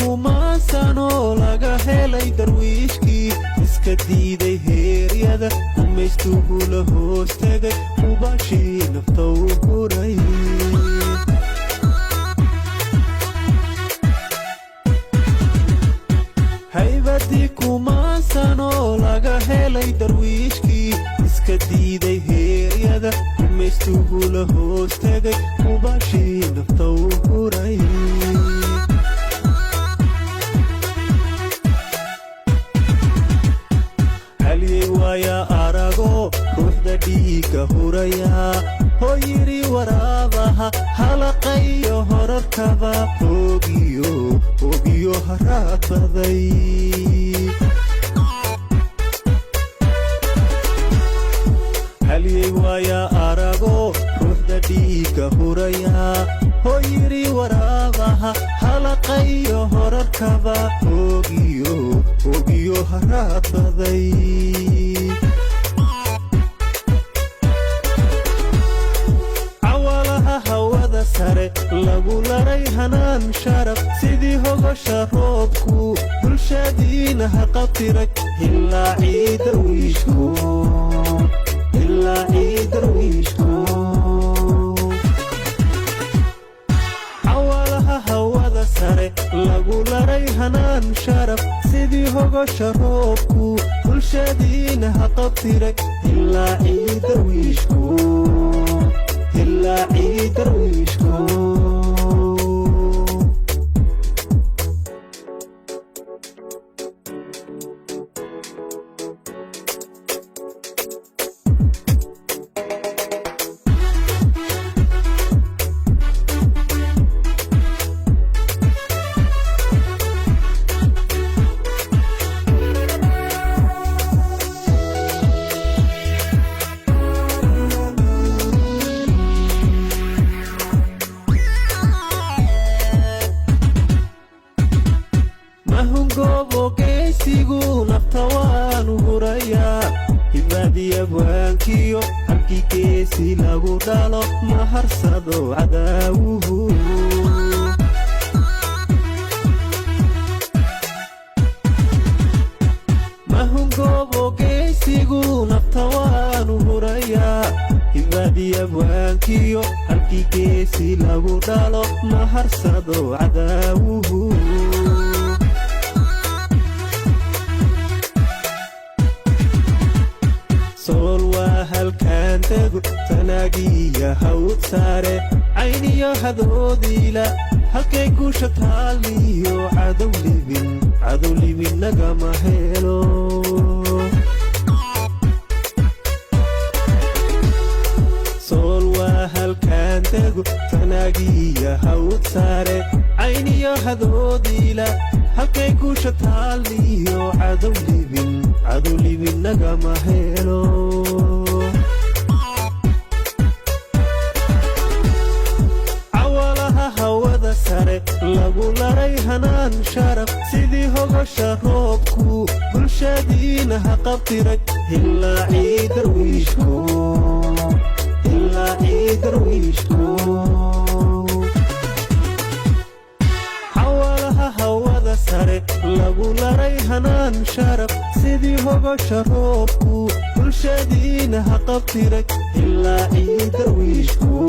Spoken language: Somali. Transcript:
kumaan sano laga helay darwiishkii iska diiday heeryada gumaystuhu la hoos tegay ubaashii nafta u huray haybadii kumaan sano laga helay darwiishkii iska diiday heeryada gumaystuhu la hoos tegay ubaashii nafta u huray waya arago ruuxda dhiigga huraya hoo yidhi waraabaha halaqayo horarkaba hoogiyo haraad baday halyey waya arago ruuxda dhiigga huraya hoo yidhi waraabaha halaqayo horarkaba hoogiyo haraad baday lagu laray hanaan sharaf sidii hogosha roobku bulshadiina ha qabtiray ilaa ciidarwiishku cawalaha hawada sare lagu laray hanaan sharaf sidii hogosha roobku bulshadiina ha qabtiray ilaa ciidarwiishku mahungobogeysigu nafta waanu hurayaa hibaadiya bwaankiyo halkii geesi lagu dhalo maharsado cadaawuhu mahungobogeysigu nafta waanu hurayaa hibaadiya bwaankiyo halkii geesi lagu dhalo maharsado cadaawuhu sool waa halkaan tego tanaagiya hawd saare cayniyo hadoodiila halkay guusha taalmiyo cadow libin nagama helo sool waa halkaan tego tanaagiya hawd saare cayniyo hadoodiila halkay guusha taalmiyo cadow libin nagama helo cawalaha hawada sare lagu laray hanaan sharaf sidii hogosha roobku bulshadiina ha qabtiray ilaa ciidarwiishku lagu laray hanaan sharaf sidii hogosha roobku bulshadiina ha qabtiray ilaa ciidarwiishku